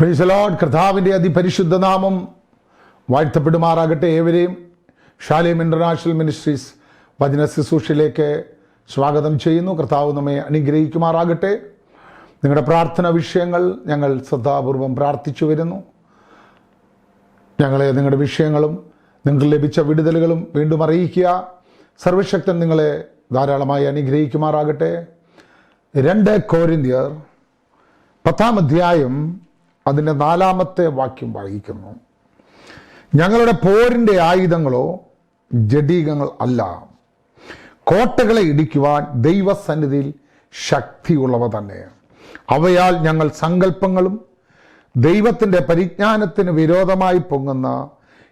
Price the Lord. കർത്താവിൻ്റെ അതിപരിശുദ്ധ നാമം വാഴ്ത്തപ്പെടുമാറാകട്ടെ. ഏവരെയും ഷാലേം ഇന്റർനാഷണൽ മിനിസ്ട്രീസ് വചന ശുശ്രൂഷയിലേക്ക് സ്വാഗതം ചെയ്യുന്നു. കർത്താവ് നമ്മെ അനുഗ്രഹിക്കുമാറാകട്ടെ. നിങ്ങളുടെ പ്രാർത്ഥന വിഷയങ്ങൾ ഞങ്ങൾ ശ്രദ്ധാപൂർവം പ്രാർത്ഥിച്ചു വരുന്നു. ഞങ്ങളെ നിങ്ങളുടെ വിഷയങ്ങളും നിങ്ങൾക്ക് ലഭിച്ച വിടുതലുകളും വീണ്ടും അറിയിക്കുക. സർവശക്തൻ നിങ്ങളെ ധാരാളമായി അനുഗ്രഹിക്കുമാറാകട്ടെ. 2 കൊരിന്ത്യർ 10-ാം അധ്യായം അതിൻ്റെ 4-ാമത്തെ വാക്യം വായിക്കുന്നു. ഞങ്ങളുടെ പോരിൻ്റെ ആയുധങ്ങളോ ജഡീകങ്ങൾ അല്ല, കോട്ടകളെ ഇടിക്കുവാൻ ദൈവസന്നിധിയിൽ ശക്തിയുള്ളവ തന്നെ. അവയാൽ ഞങ്ങൾ സങ്കല്പങ്ങളും ദൈവത്തിൻ്റെ പരിജ്ഞാനത്തിന് വിരോധമായി പൊങ്ങുന്ന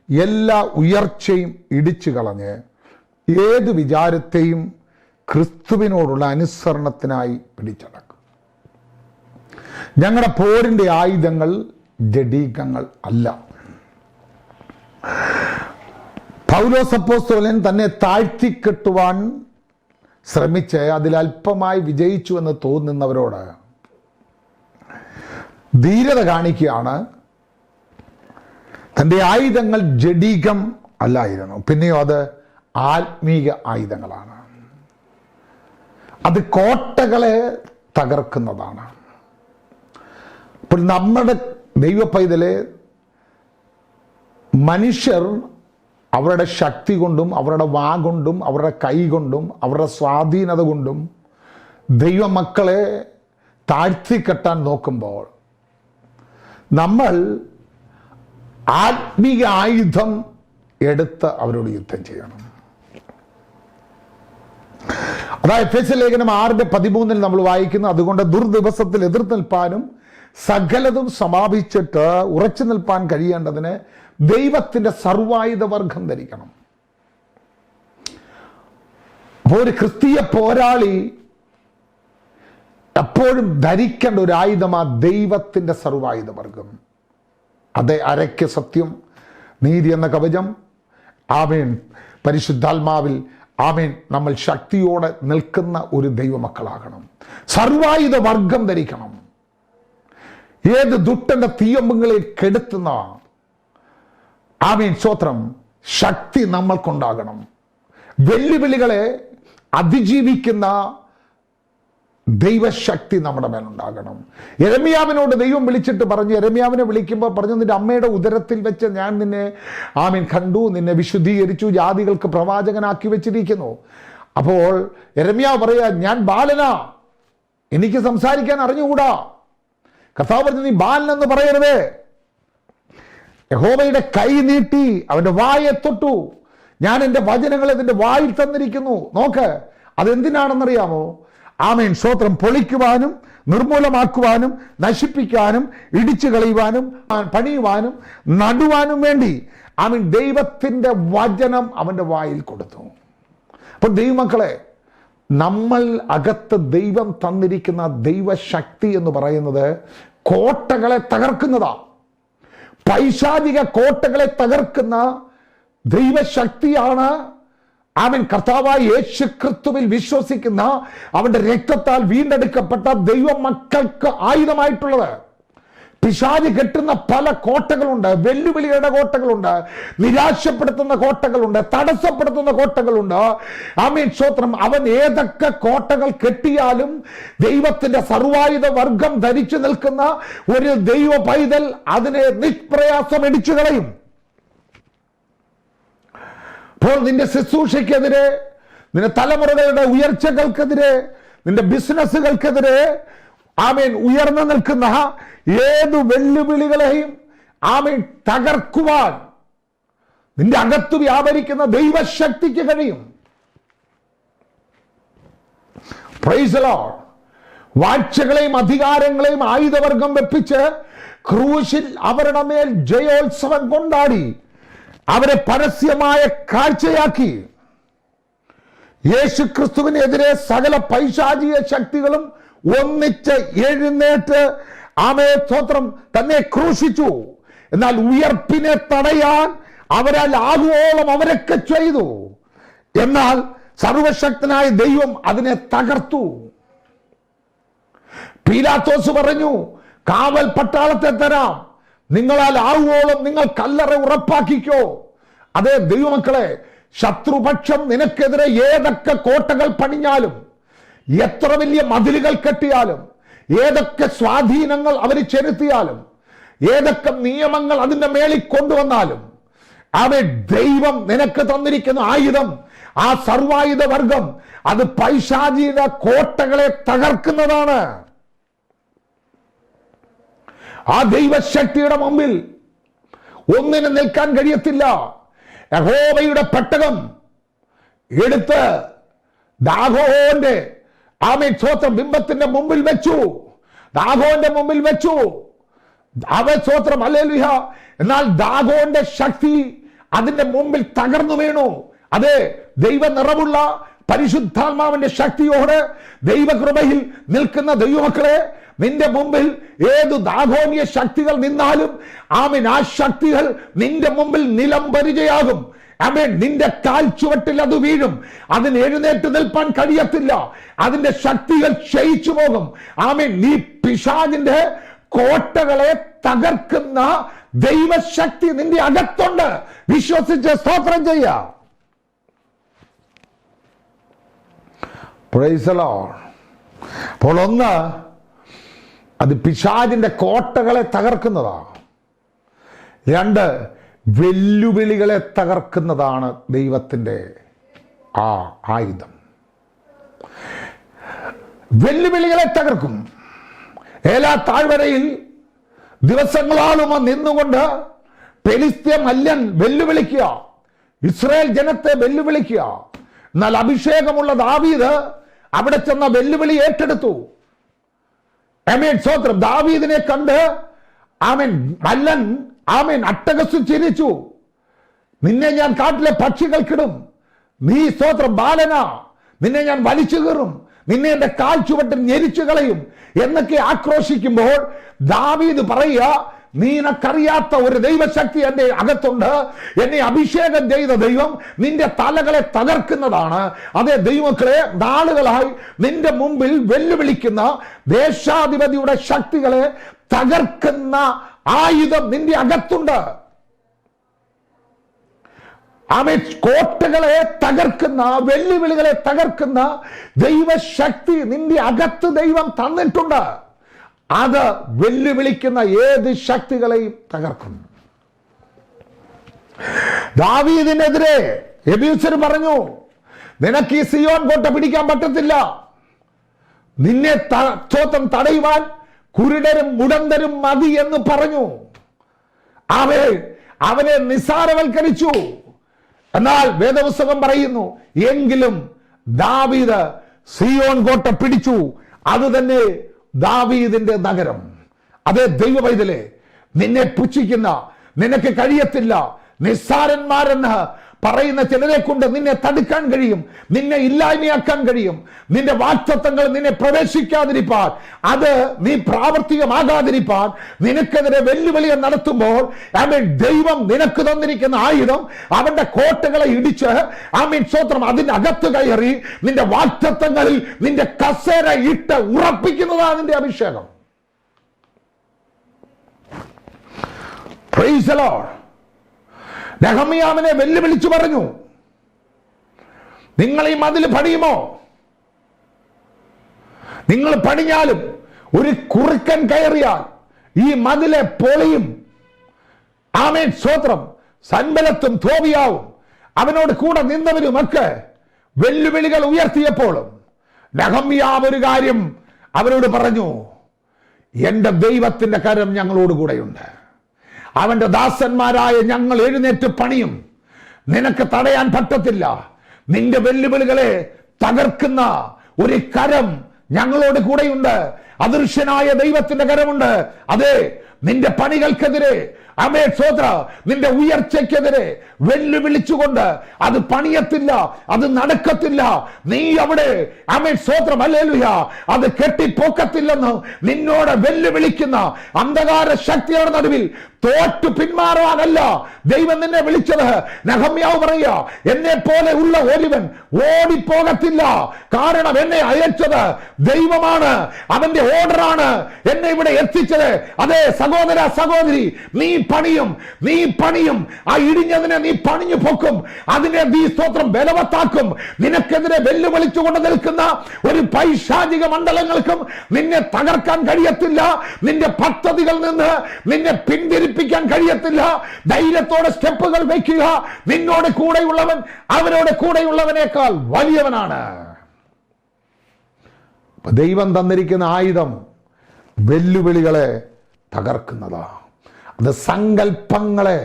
എല്ലാ ഉയർച്ചയും ഇടിച്ചു കളഞ്ഞ് ഏത് വിചാരത്തെയും ക്രിസ്തുവിനോടുള്ള അനുസരണത്തിനായി പിടിച്ചടക്കും. ഞങ്ങളുടെ പോരിൻ്റെ ആയുധങ്ങൾ ജഡീകങ്ങൾ അല്ല. പൗലോസ് അപ്പോസ്തലൻ തന്നെ താഴ്ത്തിക്കെട്ടുവാൻ ശ്രമിച്ച് അതിൽ അല്പമായി വിജയിച്ചു എന്ന് തോന്നുന്നവരോട് ധീരത കാണിക്കുകയാണ്. തൻ്റെ ആയുധങ്ങൾ ജഡീകം അല്ലായിരുന്നു, പിന്നെയോ അത് ആത്മീക ആയുധങ്ങളാണ്. അത് കോട്ടകളെ തകർക്കുന്നതാണ്. അപ്പോൾ നമ്മുടെ ദൈവ പൈതലെ മനുഷ്യർ അവരുടെ ശക്തി കൊണ്ടും അവരുടെ വാ കൊണ്ടും അവരുടെ കൈ കൊണ്ടും അവരുടെ സ്വാധീനത കൊണ്ടും ദൈവമക്കളെ താഴ്ത്തിക്കെട്ടാൻ നോക്കുമ്പോൾ നമ്മൾ ആത്മീയ ആയുധം എടുത്ത് അവരോട് യുദ്ധം ചെയ്യണം. അതായത് എഫെസ്യ ലേഖനം 6:13 നമ്മൾ വായിക്കുന്നു, അതുകൊണ്ട് ദുർദിവസത്തിൽ എതിർത്ത് നിൽപ്പാനും സകലതും സമാപിച്ചിട്ട് ഉറച്ചു നിൽപ്പാൻ കഴിയേണ്ടതിന് ദൈവത്തിന്റെ സർവായുധ വർഗം ധരിക്കണം. അപ്പോൾ ഒരു ക്രിസ്തീയ പോരാളി എപ്പോഴും ധരിക്കേണ്ട ഒരു ആയുധമാ ദൈവത്തിന്റെ സർവായുധ വർഗം. അതേ അരയ്ക്ക് സത്യം, നീതി എന്ന കവചം. ആമേൻ. പരിശുദ്ധാത്മാവിൽ ആമേൻ നമ്മൾ ശക്തിയോടെ നിൽക്കുന്ന ഒരു ദൈവമക്കളാകണം. സർവായുധ വർഗം ധരിക്കണം. ഏത് ദുഷ്ടന്റെ തീയമ്പുകളെ കെടുത്തുന്ന ആമേൻ സ്തോത്രം ശക്തി നമ്മൾക്കുണ്ടാകണം. വെല്ലുവിളികളെ അതിജീവിക്കുന്ന ദൈവശക്തി നമ്മുടെ മേലുണ്ടാകണം. യെരമ്യാവിനോട് ദൈവം വിളിച്ചിട്ട് പറഞ്ഞു, യെരമ്യാവിനെ വിളിക്കുമ്പോൾ പറഞ്ഞു, നിന്റെ അമ്മയുടെ ഉദരത്തിൽ വെച്ച് ഞാൻ നിന്നെ ആമേൻ കണ്ടു, നിന്നെ വിശുദ്ധീകരിച്ചു, ജാതികൾക്ക് പ്രവാചകനാക്കി വെച്ചിരിക്കുന്നു. അപ്പോൾ യെരമ്യാവ് പറയാ, ഞാൻ ബാലനാ, എനിക്ക് സംസാരിക്കാൻ അറിഞ്ഞുകൂടാ. കർത്താവ് പറഞ്ഞു, നീ ബാലനെന്ന് പറയരുത്. യഹോവയുടെ കൈ നീട്ടി അവന്റെ വായെ തൊട്ടു, ഞാൻ എൻ്റെ വചനങ്ങൾ അതിൻ്റെ വായിൽ തന്നിരിക്കുന്നു. നോക്ക്, അതെന്തിനാണെന്നറിയാമോ? ആമേൻ സ്തോത്രം പൊളിക്കുവാനും നിർമൂലമാക്കുവാനും നശിപ്പിക്കാനും ഇടിച്ചു കളയുവാനും പണിയുവാനും നടുവാനും വേണ്ടി ആമേൻ ദൈവത്തിൻ്റെ വചനം അവൻ്റെ വായിൽ കൊടുത്തു. അപ്പോൾ ദൈവമക്കളെ, നമ്മൾ അകത്ത് ദൈവം തന്നിരിക്കുന്ന ദൈവശക്തി എന്ന് പറയുന്നത് കോട്ടകളെ തകർക്കുന്നതാ. പൈശാചിക കോട്ടകളെ തകർക്കുന്ന ദൈവശക്തിയാണ് ആമേൻ കർത്താവായ യേശു ക്രിസ്തുവിൽ വിശ്വസിക്കുന്ന അവന്റെ രക്തത്താൽ വീണ്ടെടുക്കപ്പെട്ട ദൈവമക്കൾക്ക് ആയുധമായിട്ടുള്ളത്. പിശാച് കെട്ടുന്ന പല കോട്ടകളുണ്ട്. വെല്ലുവിളികളുടെ കോട്ടകളുണ്ട്, നിരാശപ്പെടുത്തുന്ന കോട്ടകളുണ്ട്, തടസ്സപ്പെടുത്തുന്ന കോട്ടകളുണ്ട്. ആമേൻ സ്തോത്രം. അവൻ ഏതൊക്കെ കോട്ടകൾ കെട്ടിയാലും ദൈവത്തിന്റെ സർവായുധ വർഗം ധരിച്ചു നിൽക്കുന്ന ഒരു ദൈവ പൈതൽ അതിനെ നിഷ്പ്രയാസം ഇടിച്ചു കളയും. അപ്പോൾ നിന്റെ ശുശ്രൂഷയ്ക്കെതിരെ, നിന്റെ തലമുറകളുടെ ഉയർച്ചകൾക്കെതിരെ, നിന്റെ ബിസിനസ്സുകൾക്കെതിരെ ആമേൻ ഉയർന്നു നിൽക്കുന്ന ഏത് വെല്ലുവിളികളെയും ആമേൻ തകർക്കുവാൻ നിന്റെ അകത്ത് വ്യാപരിക്കുന്ന ദൈവശക്തിക്ക് കഴിയും. Praise the lord. വാഴ്ചകളെയും അധികാരങ്ങളെയും ആയുധവർഗം വെപ്പിച്ച് ക്രൂശിൽ അവരുടെ മേൽ ജയോത്സവം കൊണ്ടാടി അവരെ പരസ്യമായ കാഴ്ചയാക്കി. യേശു ക്രിസ്തുവിനെതിരെ സകല പൈശാചിക ശക്തികളും ഒന്നിച്ച് എഴുന്നേറ്റ് ആമേൻ സ്തോത്രം തന്നെ ക്രൂശിച്ചു. എന്നാൽ ഉയർപ്പിനെ തടയാൻ അവരാൽ ആകുവോളം അവരൊക്കെ ചെയ്തു. എന്നാൽ സർവശക്തനായ ദൈവം അതിനെ തകർത്തു. പീലാത്തോസ് പറഞ്ഞു, കാവൽ പട്ടാളത്തെ തരാം, നിങ്ങളാൽ ആവുവോളം നിങ്ങൾ കല്ലറ ഉറപ്പാക്കിക്കോ. അതേ ദൈവമക്കളെ, ശത്രുപക്ഷം നിനക്കെതിരെ ഏതൊക്കെ കോട്ടകൾ പണിഞ്ഞാലും, എത്ര വലിയ മതിലുകൾ കെട്ടിയാലും, ഏതൊക്കെ സ്വാധീനങ്ങൾ അവർ ചെലുത്തിയാലും, ഏതൊക്കെ നിയമങ്ങൾ അതിന്റെ മേളിൽ കൊണ്ടുവന്നാലും, അവൻ ദൈവം നിനക്ക് തന്നിരിക്കുന്ന ആയുധം, ആ സർവായുധ വർഗം, അത് പൈശാചിക കോട്ടകളെ തകർക്കുന്നതാണ്. ആ ദൈവശക്തിയുടെ മുമ്പിൽ ഒന്നിനും നിൽക്കാൻ കഴിയത്തില്ല. യഹോവയുടെ പെട്ടകം എടുത്ത് ദാഗോന്റെ സ്വോത്രം ബിംബത്തിന്റെ മുമ്പിൽ വെച്ചു, ദാഗോന്റെ മുമ്പിൽ വെച്ചു. സ്വോത്രം ഹല്ലേലൂയ. എന്നാൽ ദാഗോന്റെ ശക്തി അതിന്റെ മുമ്പിൽ തകർന്നു വീണു. അതെ, ദൈവ നിറവുള്ള പരിശുദ്ധാത്മാവിന്റെ ശക്തിയോട് ദൈവകൃപയിൽ നിൽക്കുന്ന ദൈവമക്കളെ, നിന്റെ മുമ്പിൽ ഏതു ദാഗോന്യ ശക്തികൾ നിന്നാലും ആമേൻ, ആ ശക്തികൾ നിന്റെ മുമ്പിൽ നിലം പരിചയാകും. ആമേൻ, നിന്റെ കാൽ ചുവട്ടിൽ അത് വീഴും. അതിന് എഴുന്നേറ്റ് നിൽപ്പാൻ കഴിയത്തില്ല. അതിന്റെ ശക്തികൾ ക്ഷയിച്ചു പോകും. ആമേൻ, നീ പിശാചിന്റെ കോട്ടകളെ തകർക്കുന്ന ദൈവശക്തി നിന്റെ അകത്തുണ്ട്. വിശ്വസിച്ച് സ്തോത്രം ചെയ്യാം. Price the Lord. അപ്പോൾ ഒന്ന്, അത് പിശാചിന്റെ കോട്ടകളെ തകർക്കുന്നതാണ്. രണ്ട്, വെല്ലുവിളികളെ തകർക്കുന്നതാണ് ദൈവത്തിന്റെ ആ ആയുധം. വെല്ലുവിളികളെ തകർക്കും. ഏലാ താഴ്വരയിൽ ദിവസങ്ങളോളം നിന്നുകൊണ്ട് ഫെലിസ്ത്യ മല്ലൻ വെല്ലുവിളിക്കുക, ഇസ്രായേൽ ജനത്തെ വെല്ലുവിളിക്കുക. എന്നാൽ അഭിഷേകമുള്ള ദാവീദ് അവിടെ ചെന്ന വെല്ലുവിളി ഏറ്റെടുത്തു. ആമേൻ, സ്തോത്രം. ദാവീദിനെ കണ്ട് ആമേൻ മല്ലൻ ആമേൻ അട്ടഹസിച്ചു ചിരിച്ചു. നിന്നെ ഞാൻ കാട്ടിലെ പക്ഷികൾക്കിടും, നീ സ്തോത്രം ബാലനാ, നിന്നെ ഞാൻ വലിച്ചു കീറും, നിന്നെ എന്റെ കാൽ ചുവട്ടിൽ ഞെരിച്ചു കളയും എന്നൊക്കെ ആക്രോശിക്കുമ്പോൾ ദാവീദ് പറയുക, നിനക്കറിയാത്ത ഒരു ദൈവശക്തി എന്റെ അകത്തുണ്ട്. എന്നെ അഭിഷേകം ചെയ്ത ദൈവം നിന്റെ തലകളെ തകർക്കുന്നതാണ്. അതേ ദൈവമക്കളെ, നാളുകളായി നിന്റെ മുമ്പിൽ വെല്ലുവിളിക്കുന്ന ദേശാധിപതിയുടെ ശക്തികളെ തകർക്കുന്ന ആയുധം നിന്റെ അകത്തുണ്ട്. ആമേൻ, കോട്ടകളെ തകർക്കുന്ന, വെല്ലുവിളികളെ തകർക്കുന്ന ദൈവശക്തി നിന്റെ അകത്ത് ദൈവം തന്നിട്ടുണ്ട്. അത് വെല്ലുവിളിക്കുന്ന ഏത് ശക്തികളെയും തകർക്കും. ദാവീദിനെതിരെ എബീസർ പറഞ്ഞു, നിനക്ക് ഈ സിയോൻ കോട്ട പിടിക്കാൻ പറ്റത്തില്ല, നിന്നെ തടയുവാൻ കുരുടരും മുടന്തരും മതി എന്ന് പറഞ്ഞു. അവനെ നിസ്സാരവൽക്കരിച്ചു. എന്നാൽ വേദപുസ്തകം പറയുന്നു, എങ്കിലും ദാവീദ് സിയോൻ കോട്ട പിടിച്ചു. അത് തന്നെ ദാവീദിന്റെ നഗരം. അതേ ദൈവവൈതലേ, നിന്നെ പുച്ഛിക്കുന്ന, നിനക്ക് കഴിയത്തില്ല, നിസ്സാരന്മാരെന്ന് പറയുന്ന ചിലരെ കൊണ്ട് നിന്നെ തടുക്കാൻ കഴിയും, നിന്നെ ഇല്ലായ്മയാക്കാൻ കഴിയും. നിന്റെ വാക്തത്വങ്ങൾ നിന്നെ പ്രവേശിക്കാതിരിപ്പാൻ, അത് നീ പ്രാവർത്തികമാകാതിരിപ്പാൻ നിനക്കെതിരെ വെല്ലുവിളിയെ നടത്തുമ്പോൾ ആമേൻ, ദൈവം നിനക്ക് തന്നിരിക്കുന്ന ആയുധം അവന്റെ കോട്ടകളെ ഇടിച്ച് ആമേൻ സ്തോത്രം അതിനകത്ത് കയറി നിന്റെ വാക്തത്വങ്ങളിൽ നിന്റെ കസേര ഇട്ട് ഉറപ്പിക്കുന്നതാണ് നിന്റെ അഭിഷേകം. Price the Lord. നെഹമ്യാവിനെ വെല്ലുവിളിച്ചു പറഞ്ഞു, നിങ്ങൾ ഈ മതിൽ പണിയുമോ? നിങ്ങൾ പണിഞ്ഞാലും ഒരു കുറുക്കൻ കയറിയാൽ ഈ മതിലെ പൊളിയും. ആമേൻ സ്തോത്രം. സൻബലത്തും തോബിയാവും അവനോട് കൂടെ നിന്നവരുമൊക്കെ വെല്ലുവിളികൾ ഉയർത്തിയപ്പോഴും നെഹമ്യാവ് ഒരു കാര്യം അവരോട് പറഞ്ഞു, എന്റെ ദൈവത്തിന്റെ കരം ഞങ്ങളോട് കൂടെയുണ്ട്, അവന്റെ ദാസന്മാരായ ഞങ്ങൾ എഴുന്നേറ്റ് പണിയും, നിനക്ക് തടയാൻ പറ്റത്തില്ല. നിന്റെ വെല്ലുവിളികളെ തകർക്കുന്ന ഒരു കരം ഞങ്ങളോട് കൂടെയുണ്ട്, അദൃശ്യനായ ദൈവത്തിന്റെ കരമുണ്ട്. അതെ, നിന്റെ പണികൾക്കെതിരെ, ആമേൻ സ്തോത്ര, നിന്റെ ഉയർച്ചയ്ക്കെതിരെ വെല്ലുവിളിച്ചുകൊണ്ട് അത് പണിയത്തില്ല, അത് നടക്കത്തില്ല, നീ അവിടെ ആമേൻ സ്തോത്രം ഹല്ലേലൂയ അത് കെട്ടിപ്പോക്കത്തില്ലെന്ന് നിന്നോട് വെല്ലുവിളിക്കുന്ന അന്ധകാര ശക്തിയുടെ നടുവിൽ തോറ്റു പിന്മാറാനല്ല ദൈവം നിന്നെ വിളിച്ചത്. നെഹമ്യാവ് പറയുക, എന്നെ പോലെ ഉള്ള ഒരുവൻ ഓടിപ്പോകത്തില്ല, കാരണം എന്നെ അയച്ചത് ദൈവമാണ്, അവന്റെ ഓർഡറാണ് എന്നെ ഇവിടെ എത്തിച്ചത്. അതേ സഹോദര സഹോദരി, നീ പണിയും, ആ ഇടിഞ്ഞതിനെ നീ പണിഞ്ഞു പൊക്കും, അതിനെ നീ സ്തോത്രം ബലവത്താക്കും. നിനക്കെതിരെ വെല്ലുവിളിച്ചുകൊണ്ട് നിൽക്കുന്ന ഒരു പൈശാചിക മണ്ഡലങ്ങൾക്കും നിന്നെ തകർക്കാൻ കഴിയത്തില്ല, നിന്റെ പദ്ധതികളിൽ നിന്ന് നിന്നെ പിന്തിരിപ്പിക്കാൻ കഴിയത്തില്ല. ധൈര്യത്തോടെ സ്റ്റെപ്പുകൾ വെക്കുക. നിന്നോട് കൂടെയുള്ളവൻ അവനോട് കൂടെയുള്ളവനേക്കാൾ വലിയവനാണ്. ദൈവം തന്നിരിക്കുന്ന ആയുധം വെല്ലുവിളികളെ തകർക്കുന്നതാണ്. അത് സങ്കല്പങ്ങളെ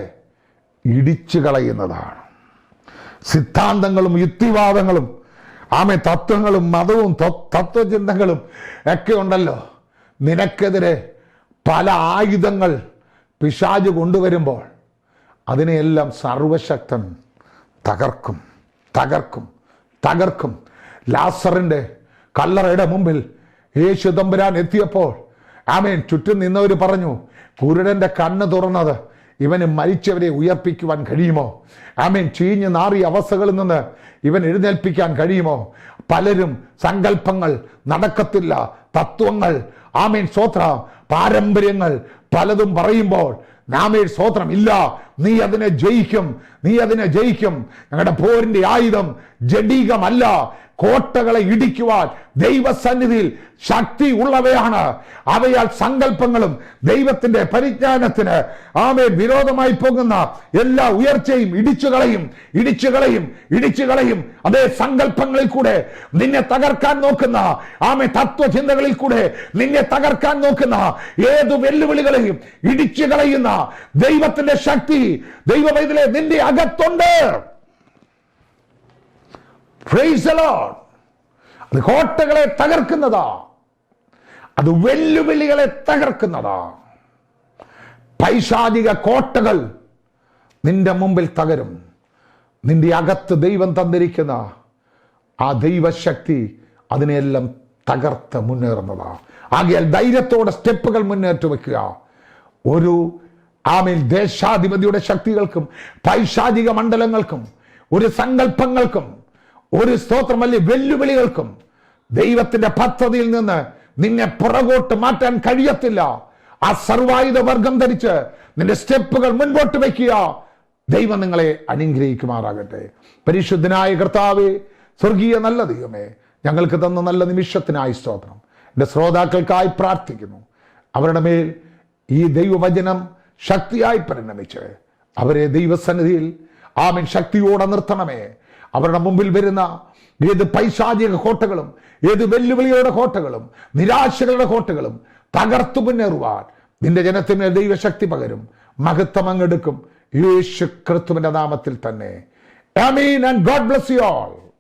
ഇടിച്ചു കളയുന്നതാണ്. സിദ്ധാന്തങ്ങളും യുക്തിവാദങ്ങളും തത്വങ്ങളും മതവും തത്വചിന്തകളും ഒക്കെ ഉണ്ടല്ലോ, നിനക്കെതിരെ പല ആയുധങ്ങൾ പിശാച് കൊണ്ടുവരുമ്പോൾ അതിനെയെല്ലാം സർവശക്തൻ തകർക്കും. ലാസറിന്റെ കല്ലറയുടെ മുമ്പിൽ യേശു തമ്പുരാൻ എത്തിയപ്പോൾ ചുറ്റും നിന്നവർ പറഞ്ഞു, കുരുടന്റെ കണ്ണ് തുറന്നത് ഇവന് മരിച്ചവരെ ഉയർപ്പിക്കുവാൻ കഴിയുമോ? ചീഞ്ഞ് നാറിയ അവസ്ഥകളിൽ നിന്ന് ഇവൻ എഴുന്നേൽപ്പിക്കാൻ കഴിയുമോ? പലരും സങ്കല്പങ്ങൾ നടക്കത്തില്ല, തത്വങ്ങൾ സ്തോത്ര പാരമ്പര്യങ്ങൾ പലതും പറയുമ്പോൾ സ്തോത്രം ഇല്ല, നീ അതിനെ ജയിക്കും. ഞങ്ങളുടെ പോരിന്റെ ആയുധം ജഡികമല്ല, കോട്ടകളെ ഇടിക്കുവാൻ ദൈവസന്നിധിയിൽ ശക്തി ഉള്ളവയാണ്. അവയാൽ സങ്കല്പങ്ങളും ദൈവത്തിന്റെ പരിജ്ഞാനത്തിന് വിരോധമായി പോകുന്ന എല്ലാ ഉയർച്ചയും ഇടിച്ചു കളയും. അതേ സങ്കല്പങ്ങളിൽ കൂടെ നിന്നെ തകർക്കാൻ നോക്കുന്ന തത്വചിന്തകളിൽ കൂടെ നിന്നെ തകർക്കാൻ നോക്കുന്ന ഏതു വെല്ലുവിളികളെയും ഇടിച്ചു കളയുന്ന ദൈവത്തിന്റെ ശക്തി ദൈവവേദനയിലെ നിന്റെ അകത്തുണ്ട്. Praise the Lord. അത് കോട്ടകളെ തകർക്കുന്നതാ, അത് വെല്ലുവിളികളെ തകർക്കുന്നതാ. പൈശാചിക കോട്ടകൾ നിന്റെ മുമ്പിൽ തകരും. നിന്റെ അകത്ത് ദൈവം തന്നിരിക്കുന്ന ആ ദൈവശക്തി അതിനെല്ലാം തകർത്ത് മുന്നേറുന്നതാ. ആകയാൽ ധൈര്യത്തോടെ സ്റ്റെപ്പുകൾ മുന്നേറ്റ് വെക്കുക. ഒരു ദേശാധിപതിയുടെ ശക്തികൾക്കും പൈശാചിക മണ്ഡലങ്ങൾക്കും ഒരു സങ്കല്പങ്ങൾക്കും ഒരു സ്തോത്രമല്ല വെല്ലുവിളികൾക്കും ദൈവത്തിന്റെ പദ്ധതിയിൽ നിന്ന് നിന്നെ പുറകോട്ട് മാറ്റാൻ കഴിയത്തില്ല. ആ സർവായുധ വർഗം ധരിച്ച് നിന്റെ സ്റ്റെപ്പുകൾ മുൻപോട്ട് വയ്ക്കുക. ദൈവം നിങ്ങളെ അനുഗ്രഹിക്കുമാറാകട്ടെ. പരിശുദ്ധനായ കർത്താവേ, സ്വർഗീയ നല്ല ദൈവമേ, ഞങ്ങൾക്ക് തന്ന നല്ല നിമിഷത്തിനായി സ്തോത്രം. എൻ്റെ ശ്രോതാക്കൾക്കായി പ്രാർത്ഥിക്കുന്നു. അവരുടെ മേൽ ഈ ദൈവവചനം ശക്തിയായി പരിണമിച്ച് അവരെ ദൈവസന്നിധിയിൽ ശക്തിയോടെ നിർത്തണമേ. അവരുടെ മുമ്പിൽ വരുന്ന ഏത് പൈശാചിക കോട്ടകളും ഏത് വെല്ലുവിളിയുടെ കോട്ടകളും നിരാശകളുടെ കോട്ടകളും തകർത്തു മുന്നേറുവാൻ നിന്റെ ജനത്തിന് ദൈവശക്തി പകരും. മഹത്വം അങ്ങെടുക്കും യേശു ക്രിസ്തുവിന്റെ നാമത്തിൽ തന്നെ. ആമീൻ. And God bless you all.